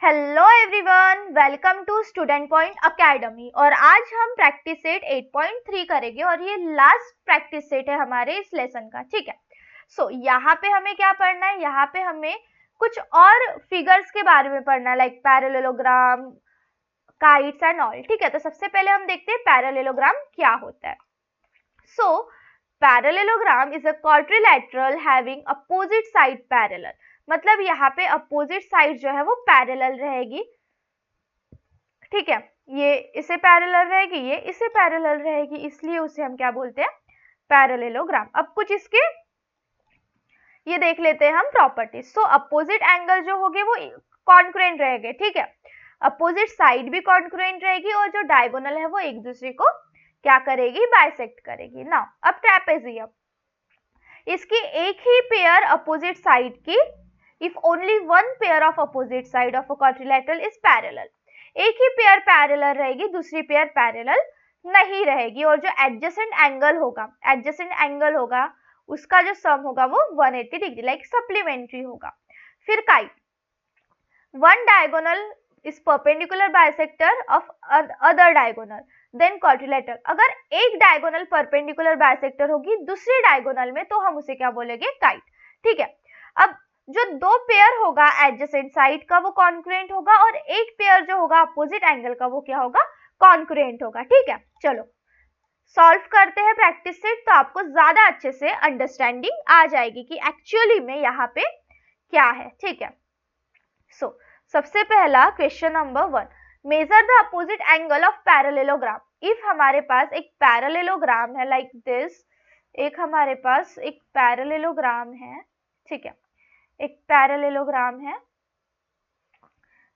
Hello everyone, welcome to Student Point Academy. और आज हम प्रैक्टिस सेट 8.3 करेंगे और ये लास्ट प्रैक्टिस सेट है हमारे इस लेसन का। ठीक है, सो यहाँ पे हमें क्या पढ़ना है, यहाँ पे हमें कुछ और फिगर्स के बारे में पढ़ना है, like parallelogram, kites and all. ठीक है, तो सबसे पहले हम देखते हैं पैरेललोग्राम क्या होता है। So parallelogram is a quadrilateral having opposite side parallel. मतलब यहाँ पे अपोजिट साइड जो है वो पैरेलल रहेगी। ठीक है, ये इसे पैरेलल रहेगी, ये इसे पैरेलल रहेगी, इसलिए उसे हम क्या बोलते हैं, पैरेललोग्राम। अब कुछ इसके ये देख लेते हैं हम प्रॉपर्टीज। सो अपोजिट एंगल जो होंगे वो कॉन्ग्रुएंट रहेंगे। ठीक है, अपोजिट साइड भी कॉन्ग्रुएंट रहेगी और जो डायगोनल है वो एक दूसरे को क्या करेगी, बाइसेक्ट करेगी। नाउ अब ट्रेपेजियम, इसकी एक ही पेयर अपोजिट साइड की, if only one pair of opposite side of a quadrilateral is parallel, एक ही पेयर पैरेलल रहेगी, दूसरी पेयर पैरेलल नहीं रहेगी। और जो एडजेसेंट एंगल होगा उसका जो सम होगा वो 180 डिग्री, लाइक सप्लीमेंट्री होगा। फिर kite, one diagonal is perpendicular bisector of other diagonal then quadrilateral. अगर एक डायगोनल परपेंडिकुलर बाइसेक्टर होगी दूसरी डायगोनल में तो हम उसे क्या बोलेंगे, काइट। ठीक है, अब जो दो पेयर होगा एडजेसेंट साइड का वो कॉन्ग्रुएंट होगा और एक पेयर जो होगा अपोजिट एंगल का वो क्या होगा, कॉन्ग्रुएंट होगा। ठीक है, चलो सॉल्व करते हैं प्रैक्टिस सेट, तो आपको ज्यादा अच्छे से अंडरस्टैंडिंग आ जाएगी कि एक्चुअली में यहाँ पे क्या है। ठीक है, सो सबसे पहला question number 1, measure the opposite angle of parallelogram. If हमारे पास एक पैरेललोग्राम है लाइक दिस, एक हमारे पास एक पैरेललोग्राम है। ठीक है, एक पैरेललोग्राम है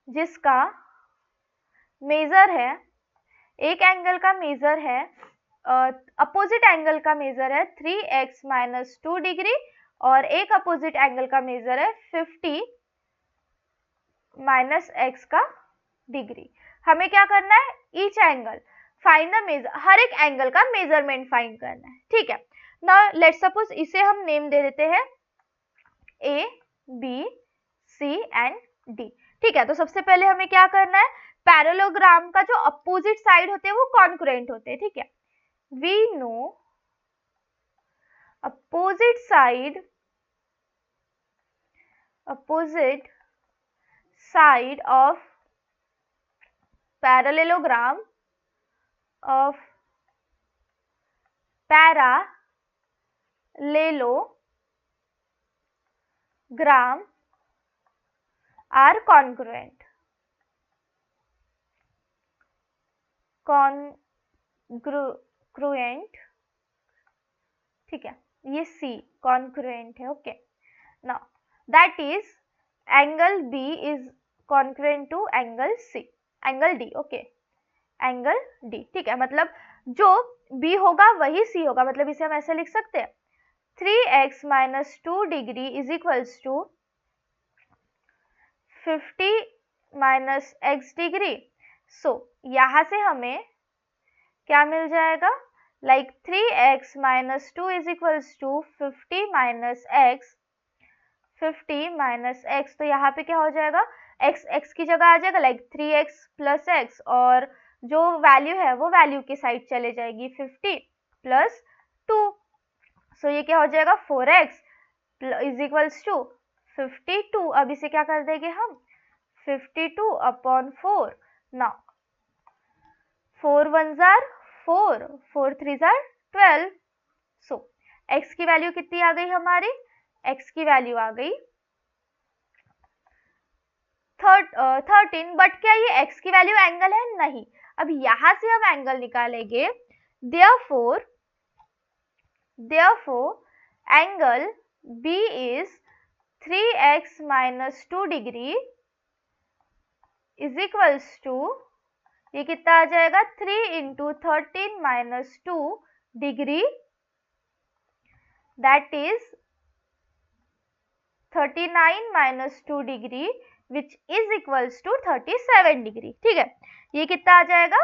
जिसका मेजर है, एक एंगल का मेजर है, अपोजिट एंगल का मेजर है 3x - 2 डिग्री और एक अपोजिट एंगल का मेजर है 50 - x का डिग्री। हमें क्या करना है, each angle find the measure, हर एक एंगल का मेजरमेंट फाइंड करना है। ठीक है, नाउ लेट्स सपोज इसे हम नेम दे देते हैं A, B, C and D। ठीक है, तो सबसे पहले हमें क्या करना है, पैरेललोग्राम का जो अपोजिट साइड होते हैं वो कॉन्ग्रुएंट होते हैं। ठीक है, we know opposite side of parallelogram of parallelogram are congruent। ठीक है, ये C congruent है। Okay, now that is angle B is congruent to angle C, angle D। Okay, angle D। ठीक है, मतलब जो B होगा वही C होगा, मतलब इसे हम ऐसे लिख सकते हैं 3x - 2 degree is equals to 50 - x degree. So यहाँ से हमें क्या मिल जाएगा, like 3x - 2 is equals to 50 - x। तो यहाँ पे क्या हो जाएगा, x की जगह आ जाएगा लाइक 3x + x और जो वैल्यू है वो वैल्यू की साइड चले जाएगी 50 + 2। सो ये क्या हो जाएगा 4x इज इक्वल्स टू 52। अब इसे क्या कर देंगे हम 52/4। Now 4 1s are 4, 4 3s are 12। So x की वैल्यू कितनी आ गई हमारी, x की वैल्यू आ गई 13। बट क्या ये x की वैल्यू एंगल है, नहीं। अब यहां से हम एंगल निकालेंगे, therefore angle B is 3x - 2 degree is equals to, ये कितना आ जाएगा 3 × 13 - 2 degree, that is 39 - 2 degree which is equals to 37 degree. ठीक है, ये कितना आ जाएगा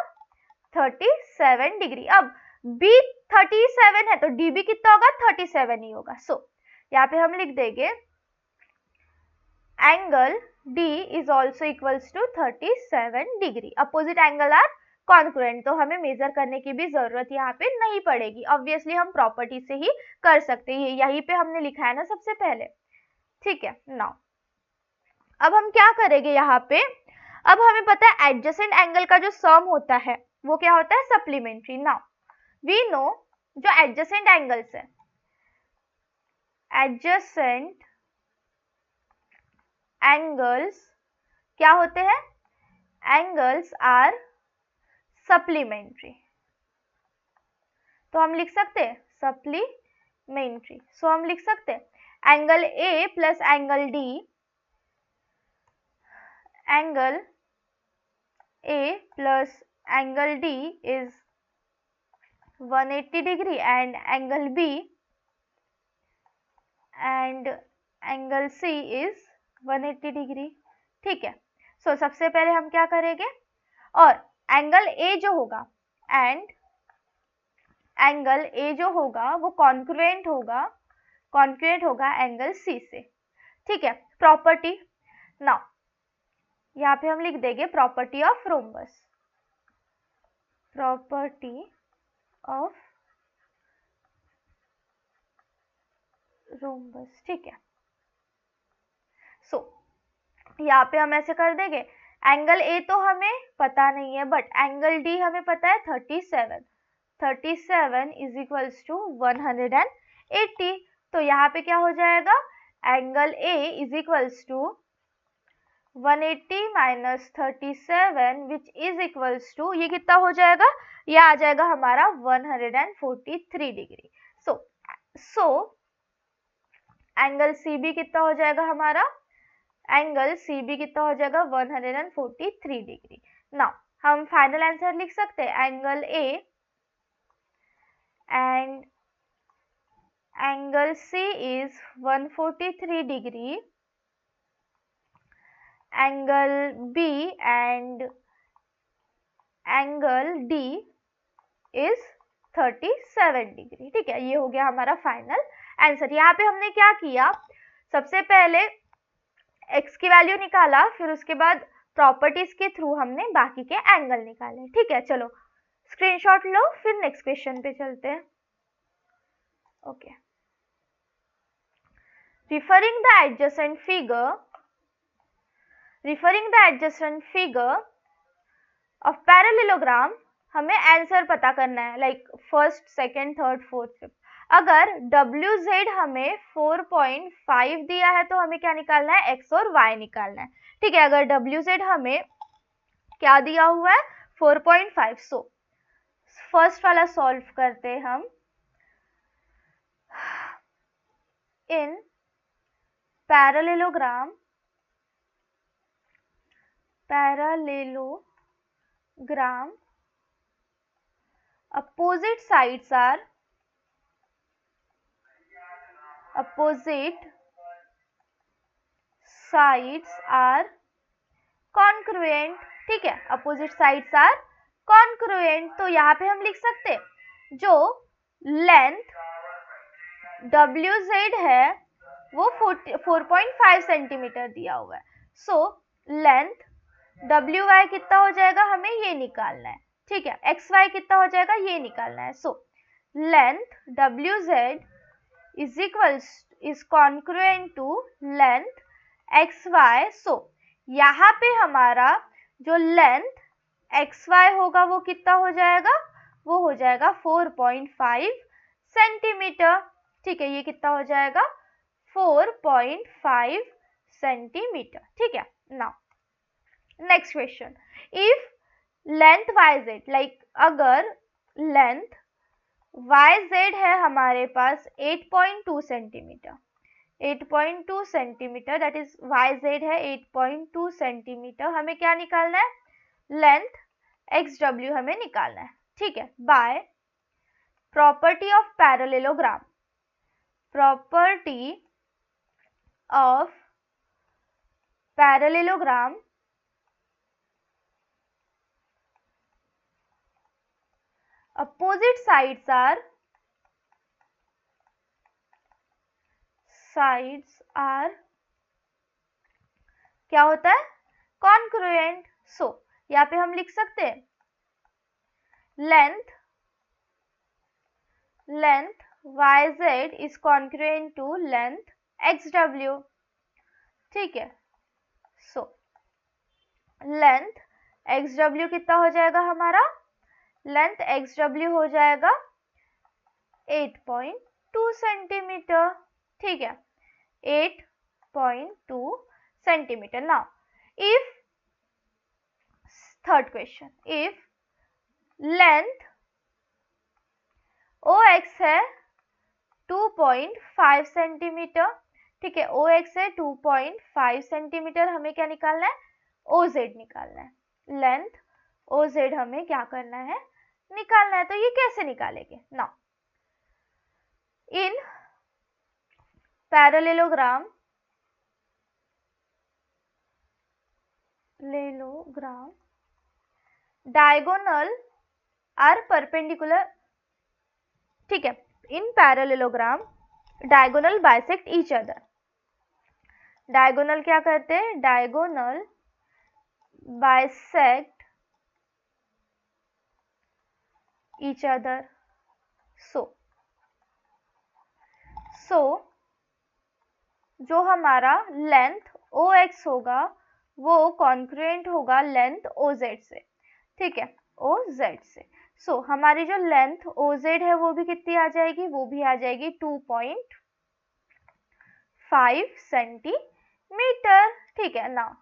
37 डिग्री। अब B 37 है तो DB कितना होगा, 37 ही होगा। सो यहाँ पे हम लिख देंगे angle D is also equals to 37 degree. Opposite angle are congruent, तो हमें मेजर करने की भी जरूरत यहाँ पे नहीं पड़ेगी. ऑब्वियसली हम प्रॉपर्टी से ही कर सकते हैं, यहीं पे हमने लिखा है ना सबसे पहले. ठीक है. नाउ अब हम क्या करेंगे यहाँ पे, अब हमें पता है एडजेसेंट एंगल का जो सम होता है वो क्या होता है, सप्लीमेंट्री. नाउ वी नो जो एडजेसेंट एंगल्स है, एडजेसेंट एंगल्स क्या होते हैं, एंगल्स आर सप्लीमेंट्री. तो हम लिख सकते हैं सप्लीमेंट्री. सो हम लिख सकते हैं angle A plus angle D, angle A plus angle D is 180 degree and angle B and angle C is 180 degree. ठीक है. सो सबसे पहले हम क्या करेंगे, और एंगल ए जो होगा एंड एंगल ए जो होगा वो कॉन्ग्रुएंट होगा एंगल सी से. ठीक है. प्रॉपर्टी, नाउ यहाँ पे हम लिख देंगे property of rhombus, property of rhombus. ठीक है. सो यहाँ पे हम ऐसे कर देंगे, एंगल ए तो हमें पता नहीं है बट एंगल डी हमें पता है 37 इज इक्वल्स टू 180. तो यहाँ पे क्या हो जाएगा, angle A is equals to 180 minus 37 which is equals to, ये कितना हो जाएगा, ये आ जाएगा हमारा 143 degree. So angle C B कितना हो जाएगा हमारा, एंगल सी बी कितना हो जाएगा 143 डिग्री. नाउ हम फाइनल आंसर लिख सकते हैं, angle A and angle C is 143 degree, angle B and angle D is 37 degree. ठीक है. ये हो गया हमारा फाइनल आंसर. यहाँ पे हमने क्या किया, सबसे पहले x की वैल्यू निकाला, फिर उसके बाद प्रॉपर्टीज के थ्रू हमने बाकी के एंगल निकाले. ठीक है. चलो स्क्रीनशॉट लो, फिर नेक्स्ट क्वेश्चन पे चलते हैं. Okay. Referring the adjacent figure of parallelogram, हमें आंसर पता करना है, like first, second, third, fourth, fifth. अगर WZ हमें 4.5 दिया है तो हमें क्या निकालना है, x और y निकालना है. ठीक है. अगर WZ हमें क्या दिया हुआ है, 4.5. सो फर्स्ट वाला सॉल्व करते हैं हम. इन parallelogram opposite sides are congruent. ठीक है. opposite sides are congruent. तो यहाँ पे हम लिख सकते हैं, जो लेंथ WZ है वो 4.5 सेंटीमीटर दिया हुआ है. सो लेंथ WY कितना हो जाएगा, हमें ये निकालना है. ठीक है. XY कितना हो जाएगा, ये निकालना है. So length WZ is congruent to length XY. So यहाँ पे हमारा जो लेंथ XY होगा वो कितना हो जाएगा, वो हो जाएगा 4.5 सेंटीमीटर. ठीक है. ये कितना हो जाएगा, 4.5 सेंटीमीटर. ठीक है. Now next question, if length YZ, like अगर लेंथ YZ है हमारे पास 8.2 centimetre, 8.2 centimetre, that is YZ है 8.2 सेंटीमीटर. हमें क्या निकालना है, लेंथ XW हमें निकालना है. ठीक है. By property of parallelogram, property of parallelogram, opposite sides are क्या होता है, कॉन्ग्रुएंट। सो यहाँ पे हम लिख सकते हैं length yz is congruent to length xw, ठीक है। सो लेंथ xw कितना हो जाएगा हमारा, लेंथ xw हो जाएगा 8.2 सेंटीमीटर, ठीक है, 8.2 centimetre. Now if third question, if length OX है 2.5 सेंटीमीटर, ठीक है, OX है 2.5 सेंटीमीटर, हमें क्या निकालना है, OZ निकालना है। लेंथ OZ हमें क्या करना है, निकालना है। तो ये कैसे निकालेंगे, now in parallelogram diagonal are perpendicular, ठीक है, in parallelogram diagonal bisect each other. Diagonal क्या करते हैं, diagonal bisect each other. So जो हमारा लेंथ OX होगा वो कॉन्ग्रुएंट होगा लेंथ OZ से, ठीक है, OZ से। सो हमारी जो लेंथ OZ है वो भी कितनी आ जाएगी, वो भी आ जाएगी 2.5 सेंटीमीटर, ठीक है। Now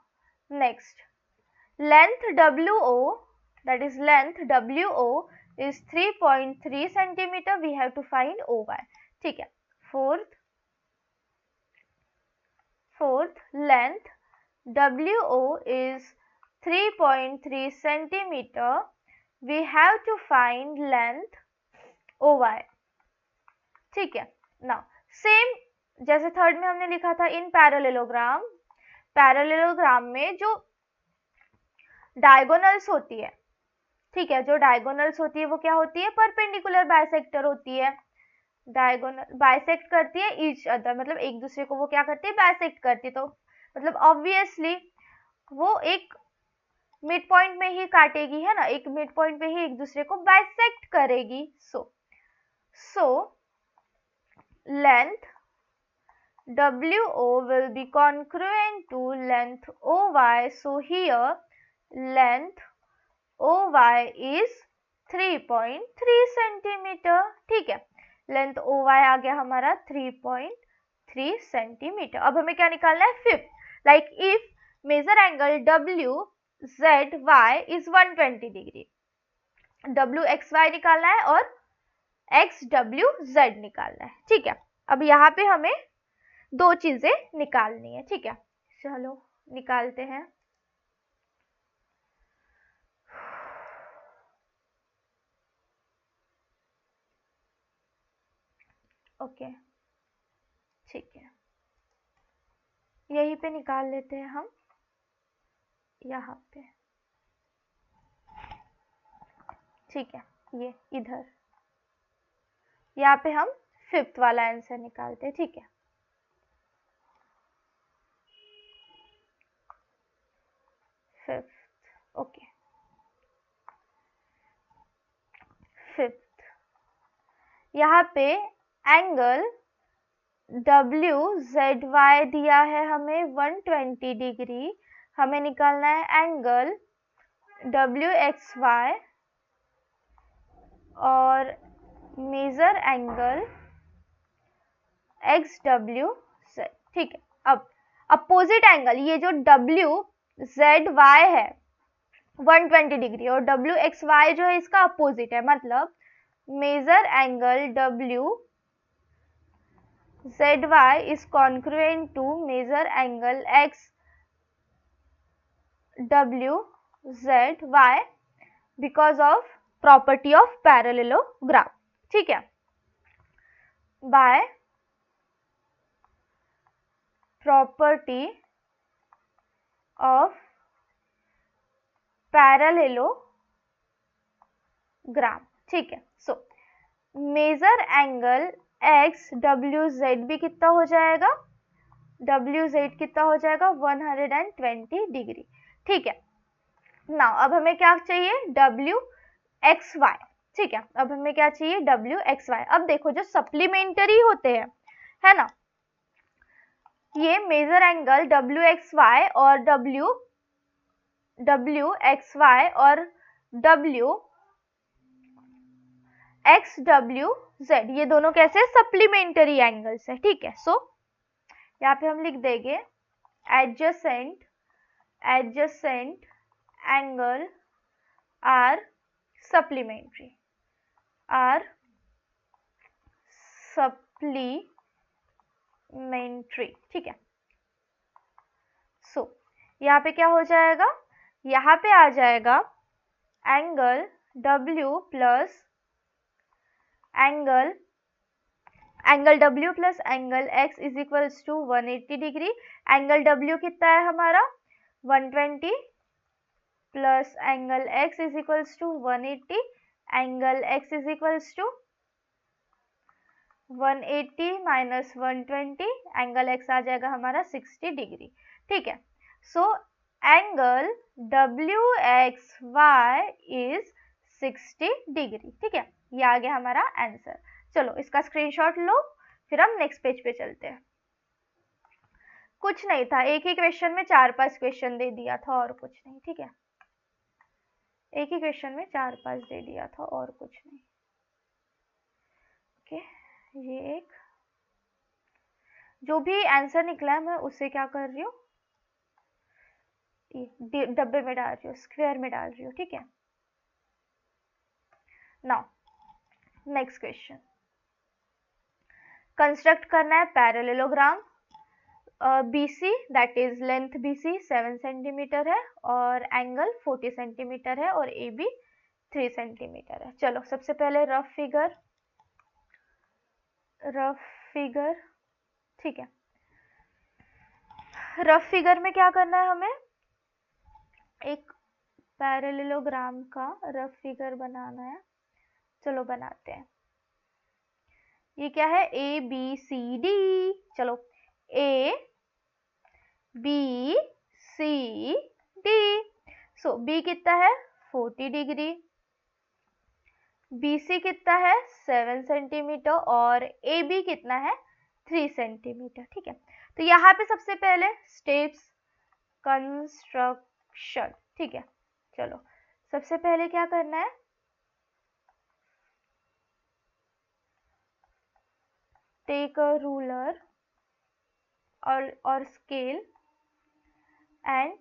next length WO, that is length WO is 3.3 centimetre, we have to find OY, ठीक है। Fourth length WO is 3.3 centimetre, we have to find length OY, ठीक है। नाउ सेम जैसे थर्ड में हमने लिखा था इन पैरेललोग्राम, पैरेललोग्राम में जो डायगोनल्स होती है, ठीक है, जो डायगोनल्स होती है वो क्या होती है, परपेंडिकुलर बाइसेक्टर होती है। डायगोनल बाइसेक्ट करती है ईच अदर, मतलब एक दूसरे को वो क्या करती है, बाइसेक्ट करती है। तो मतलब ऑब्वियसली वो एक मिड पॉइंट में ही काटेगी, है ना, एक मिड पॉइंट में ही एक दूसरे को बाइसेक्ट करेगी। So length WO will be congruent to length OY, so here length OY is 3.3 centimetre, ठीक है, लेंथ OY आ गया हमारा 3.3 सेंटीमीटर। अब हमें क्या निकालना है, fifth, like if measure angle WZY is 120 degree, WXY निकालना है और XWZ निकालना है, ठीक है। अब यहाँ पे हमें दो चीजें निकालनी है, ठीक है, चलो निकालते हैं। ओके, ठीक है, यहीं पे निकाल लेते हैं हम, यहाँ पे, ठीक है, ये इधर, यहाँ पे हम फिफ्थ वाला आंसर निकालते हैं, ठीक है। फिफ्थ, ओके, फिफ्थ, यहाँ पे एंगल WZY दिया है हमें 120 डिग्री, हमें निकालना है एंगल WXY और मेजर एंगल XWZ, ठीक है। अब अपोजिट एंगल, ये जो WZY है 120 डिग्री और WXY जो है इसका अपोजिट है, मतलब measure angle WZY is congruent to measure angle XWZY because of property of parallelogram, ठीक है, by property of parallelogram, ठीक है। सो मेजर एंगल XWZ भी कितना हो जाएगा, WZ कितना हो जाएगा 120 डिग्री। ठीक है, नाउ अब हमें क्या चाहिए WXY। ठीक है, अब हमें क्या चाहिए WXY। अब देखो जो सप्लीमेंट्री होते हैं, है ना, ये मेजर एंगल WXY और WXY और WXWZ, ये दोनों कैसे सप्लीमेंट्री एंगल्स है। ठीक है, सो यहाँ पे हम लिख देंगे एडजेसेंट एंगल आर सप्लीमेंट्री ठीक है। सो यहाँ पे क्या हो जाएगा, यहाँ पे आ जाएगा angle W plus angle W plus angle X is equals to 180 degree. Angle W कितना है हमारा 120 plus angle X is equals to 180, angle X is equals to 180 minus 120, angle X आ जाएगा हमारा 60 डिग्री। ठीक है, so angle WXY is 60 degree. ठीक है, ये आ गया हमारा आंसर। चलो इसका स्क्रीनशॉट लो, फिर हम नेक्स्ट पेज पे चलते हैं। कुछ नहीं था, एक ही क्वेश्चन में 4-5 क्वेश्चन दे दिया था और कुछ नहीं। ठीक है, एक ही क्वेश्चन में 4-5 दे दिया था और कुछ नहीं। ओके, ये एक जो भी आंसर निकला है मैं उसे क्या कर रही हूँ, डब्बे में डाल रही हूँ, स्क्वायर में डाल रही हूँ। ठीक है, नाउ नेक्स्ट क्वेश्चन, कंस्ट्रक्ट करना है parallelogram. BC that is length BC 7 centimetre है और एंगल 40 सेंटीमीटर है और AB 3 सेंटीमीटर है। चलो सबसे पहले रफ फिगर। ठीक है, रफ फिगर में क्या करना है हमें, एक पैरेललोग्राम का रफ फिगर बनाना है। चलो बनाते हैं। ये क्या है ABCD, चलो ABCD। सो B कितना है 40 डिग्री, BC कितना है 7 सेंटीमीटर और AB कितना है 3 सेंटीमीटर। ठीक है, तो यहाँ पे सबसे पहले स्टेप्स कंस्ट्रक्शन। ठीक है, चलो सबसे पहले क्या करना है, टेक अ रूलर और scale and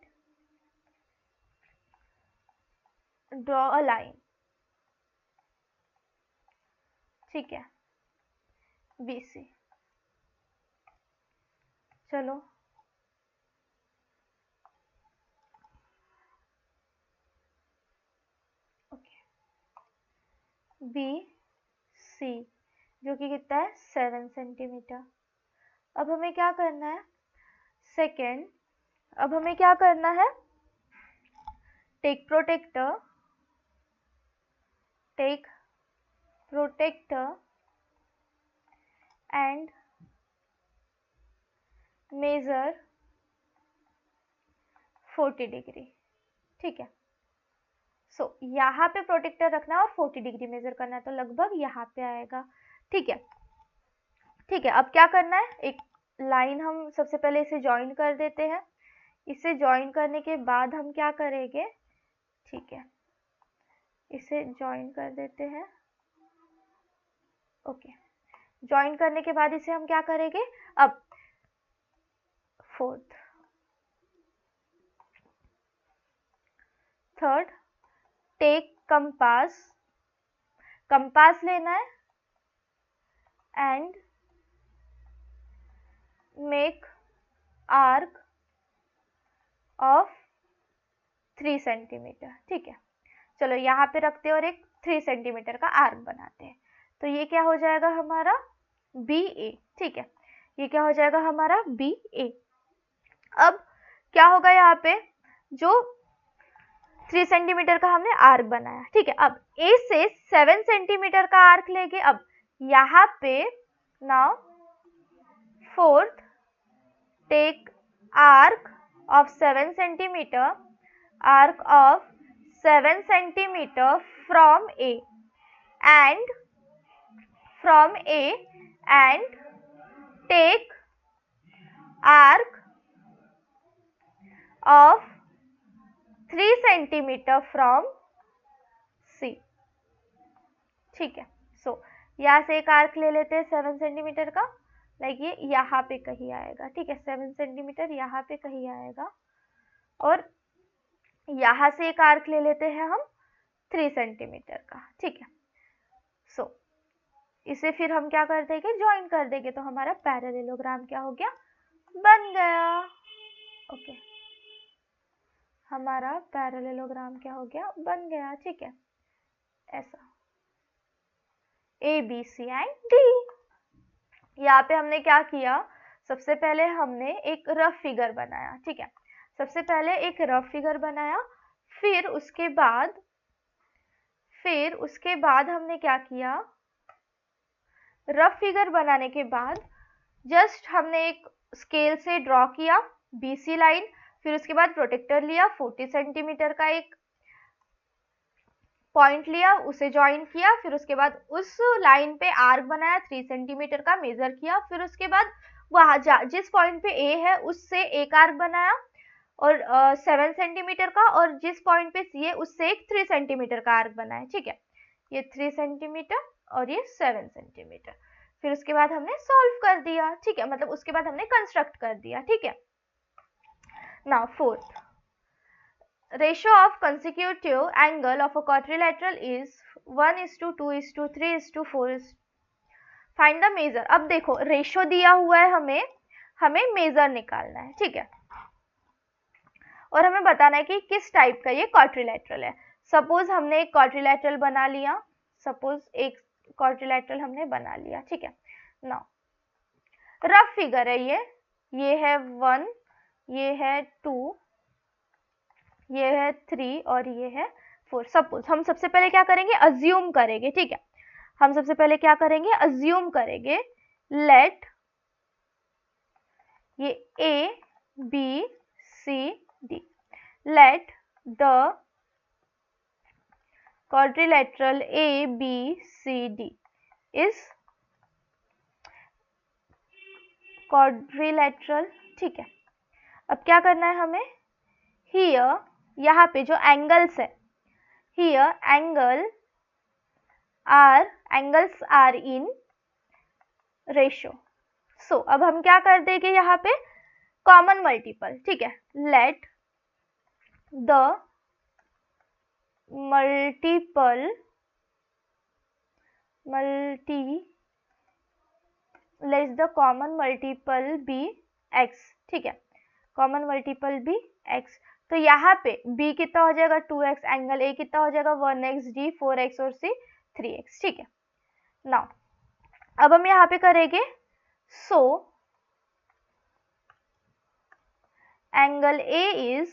draw a line. ठीक है, BC। चलो ओके, BC जो कि कितना है 7 सेंटीमीटर। अब हमें क्या करना है, सेकेंड, अब हमें क्या करना है, take protractor and measure 40 degree. ठीक है, सो यहाँ पे प्रोटेक्टर रखना और 40 डिग्री मेजर करना है, तो लगभग यहाँ पे आएगा। ठीक है, ठीक है, अब क्या करना है, एक लाइन हम सबसे पहले इसे ज्वाइन कर देते हैं। इसे ज्वाइन करने के बाद हम क्या करेंगे, ठीक है, इसे ज्वाइन कर देते हैं। ओके, ज्वाइन करने के बाद इसे हम क्या करेंगे, अब फोर्थ, थर्ड, टेक कंपास लेना है and make arc of 3 centimetre. ठीक है, चलो यहाँ पे रखते हैं और एक 3 सेंटीमीटर का आर्क बनाते हैं। तो ये क्या हो जाएगा हमारा BA। ठीक है, ये क्या हो जाएगा हमारा BA। अब क्या होगा, यहाँ पे जो 3 सेंटीमीटर का हमने आर्क बनाया। ठीक है, अब A से 7 सेंटीमीटर का आर्क लेंगे। अब यहाँ पे now fourth take arc of 7 centimeter, arc of 7 centimeter from A and take arc of 3 centimeter from C. ठीक है, सो यहाँ से एक आर्क ले लेते हैं 7 सेंटीमीटर का, लाइक ये यहाँ पे कहीं आएगा, ठीक है, 7 सेंटीमीटर यहाँ पे कहीं आएगा, और यहाँ से एक आर्क ले लेते हैं हम 3 सेंटीमीटर का, ठीक है। सो इसे फिर हम क्या कर देंगे, ज्वाइन कर देंगे, तो हमारा पैरेललोग्राम क्या हो गया, बन गया। ओके, हमारा पैरेललोग्राम क्या हो गया, बन गया, ठीक है, ऐसा A B C and D. यहाँ पे हमने क्या किया, सबसे पहले हमने एक रफ फिगर बनाया, ठीक है, सबसे पहले एक रफ फिगर बनाया, फिर उसके बाद हमने क्या किया, रफ फिगर बनाने के बाद जस्ट हमने एक स्केल से ड्रॉ किया बीसी लाइन, फिर उसके बाद प्रोटेक्टर लिया, 40 सेंटीमीटर का एक पॉइंट लिया, उसे ज्वाइन किया, फिर उसके बाद उस लाइन पे आर्क बनाया, 3 सेंटीमीटर का मेजर किया, फिर उसके बाद वहां जिस पॉइंट पे ए है उससे एक आर्क बनाया और 7 सेंटीमीटर का, और जिस पॉइंट पे सी है उससे एक 3 सेंटीमीटर का आर्क बनाया, ठीक है, ये 3 सेंटीमीटर और ये 7 सेंटीमीटर। फिर उसके बाद हमने सॉल्व कर दिया, ठीक है, मतलब उसके बाद हमने कंस्ट्रक्ट कर दिया, ठीक है। Now fourth, ratio of consecutive angle of a quadrilateral is 1:2:3:4. Find the measure. अब देखो रेशो दिया हुआ है, हमें मेजर निकालना है, ठीक है, और हमें बताना है कि किस टाइप का ये क्वाड्रिलेटरल है। सपोज हमने एक क्वाड्रिलेटरल बना लिया, ठीक है। नाउ रफ फिगर है, ये है 1, ये है 2, ये है 3 और ये है 4। सपोज हम सबसे पहले क्या करेंगे, अज्यूम करेंगे, ठीक है, हम सबसे पहले क्या करेंगे, अज्यूम करेंगे, लेट ये A B C D, let the quadrilateral A B C D is quadrilateral, ठीक है। अब क्या करना है हमें, here यहाँ पे जो एंगल्स है, here angles are in ratio। सो अब हम क्या कर देंगे, यहाँ पे कॉमन मल्टीपल, ठीक है, let the common multiple be x, ठीक है, कॉमन मल्टीपल बी x। तो यहाँ पे b कितना हो जाएगा 2x, एंगल a कितना हो जाएगा 1x, d 4x और c 3x, ठीक है। नाउ अब हम यहाँ पे करेंगे, so angle a is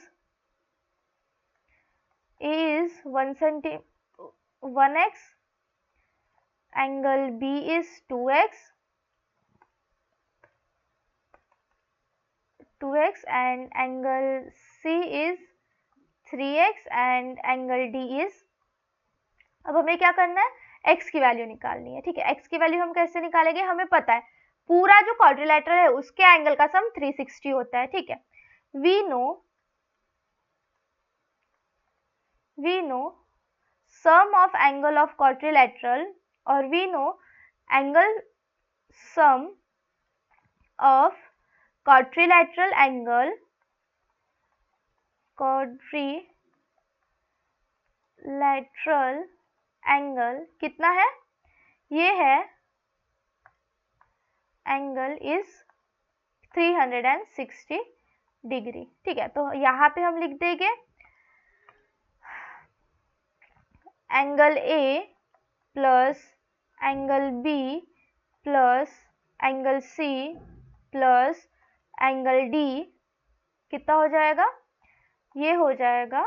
1x, angle b is 2x and angle c is 3x and angle d is, अब हमें क्या करना है, x की वैल्यू निकालनी है, ठीक है। x की वैल्यू हम कैसे निकालेंगे, हमें पता है पूरा जो क्वाड्रिलेटरल है उसके एंगल का सम 360 होता है, ठीक है। We know sum of angle of quadrilateral, और we know angle sum of quadrilateral angle कितना है, ये है एंगल इज 360 डिग्री, ठीक है। तो यहाँ पे हम लिख देंगे angle A plus angle B plus angle C plus angle D कितना हो जाएगा, ये हो जाएगा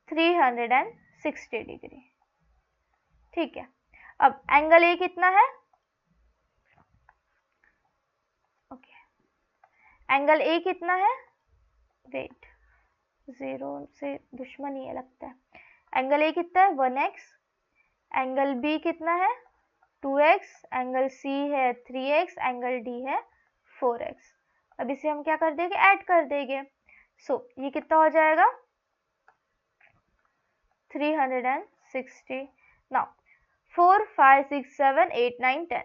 360 डिग्री, ठीक है। अब एंगल A कितना है, ओके, एंगल ए कितना है, वेट 0 से दुश्मनी है लगता है, एंगल ए कितना है 1x, एंगल बी कितना है 2x, एंगल सी है 3x, एंगल डी है 4x। अब इसे हम क्या कर देंगे, ऐड कर देंगे। सो ये कितना हो जाएगा 360। Now 4 5 6 7 8 9 10,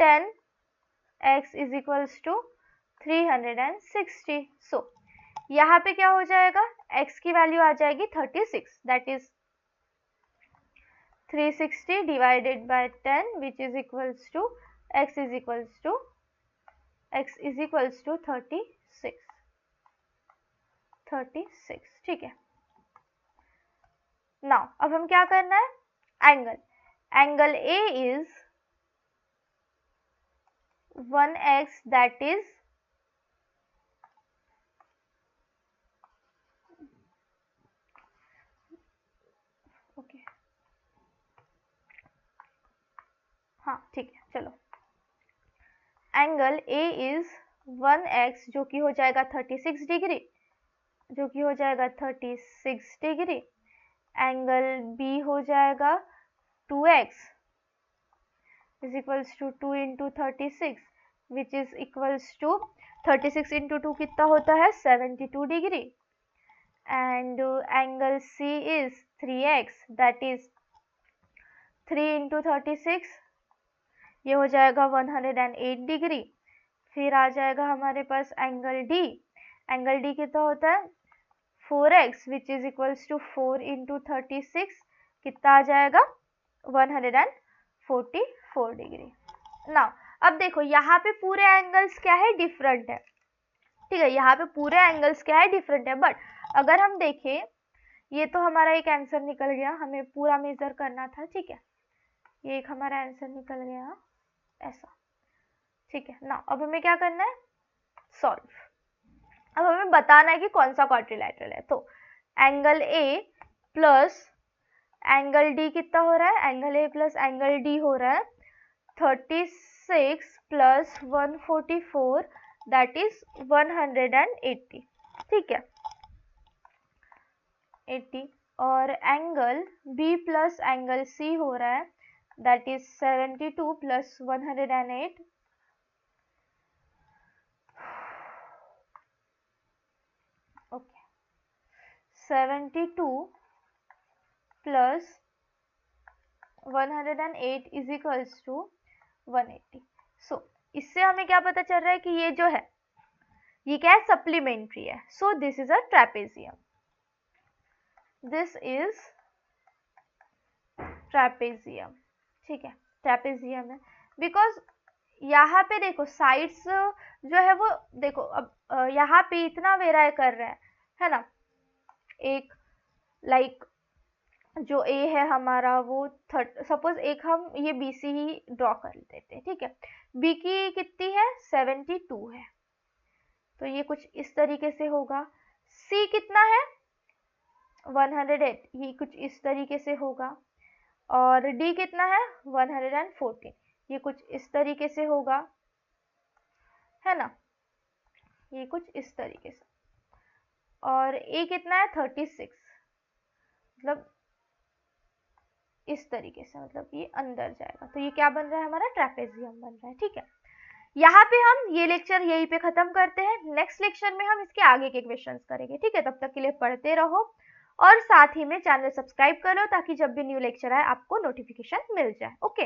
10x is equals to 360। So यहाँ पे क्या हो जाएगा, x की वैल्यू आ जाएगी 36, that is 360 divided by 10 which is equals to x is equals to 36। ठीक है। नाउ अब हम क्या करना है, angle A is 1x, that is okay, हाँ ठीक है चलो, एंगल ए इज 1x जो कि हो जाएगा 36 डिग्री, जो कि हो जाएगा 36 डिग्री। एंगल बी हो जाएगा 2x is equals to 2 into 36 which is equals to 36 into 2 कितना होता है 72 degree. And angle C is 3x, that is 3 into 36, ये हो जाएगा 108 डिग्री। फिर आ जाएगा हमारे पास एंगल डी कितना होता है 4x which is equals to 4 into 36, कितना आ जाएगा 144 डिग्री। नाउ अब देखो यहाँ पे पूरे एंगल्स क्या है, डिफरेंट है, ठीक है, यहाँ पे पूरे एंगल्स क्या है, डिफरेंट है। बट अगर हम देखें, ये तो हमारा एक आंसर निकल गया, हमें पूरा मेजर करना था, ठीक है, ये एक हमारा आंसर निकल गया ऐसा, ठीक है। नाउ अब हमें क्या करना है, सॉल्व। अब हमें बताना है कि कौन सा क्वाड्रिलैटरल है। तो angle A plus angle D कितना हो रहा है, angle A plus angle D हो रहा है 36 प्लस 144, दैट इज 180, ठीक है 80। और angle B plus angle C हो रहा है, that is 72 plus 108, okay 72 plus 108 is equals to 180। So इससे हमें क्या पता चल रहा है कि ये जो है ये क्या है, सप्लीमेंट्री है। So this is a trapezium, this is trapezium, ठीक है ट्रेपेजियम है। बिकॉज यहाँ पे देखो साइड्स जो है वो देखो, अब यहाँ पे इतना वेराई कर रहा है ना, एक लाइक जो ए है हमारा वो सपोज एक हम ये बी सी ही ड्रॉ कर देते हैं, ठीक है, बी की कितनी है 72 है, तो ये कुछ इस तरीके से होगा। सी कितना है 108, ये कुछ इस तरीके से होगा। और डी कितना है 114, ये कुछ इस तरीके से होगा, है ना, ये कुछ इस तरीके से। और ए कितना है 36, मतलब इस तरीके से, मतलब ये अंदर जाएगा, तो ये क्या बन रहा है हमारा ट्रेपेजियम बन रहा है, ठीक है। यहाँ पे हम ये लेक्चर यहीं पे खत्म करते हैं, नेक्स्ट लेक्चर में हम इसके आगे के क्वेश्चंस करेंगे, ठीक है। तब तक के लिए पढ़ते रहो और साथ ही में चैनल सब्सक्राइब कर लो ताकि जब भी न्यू लेक्चर आए आपको नोटिफिकेशन मिल जाए, ओके।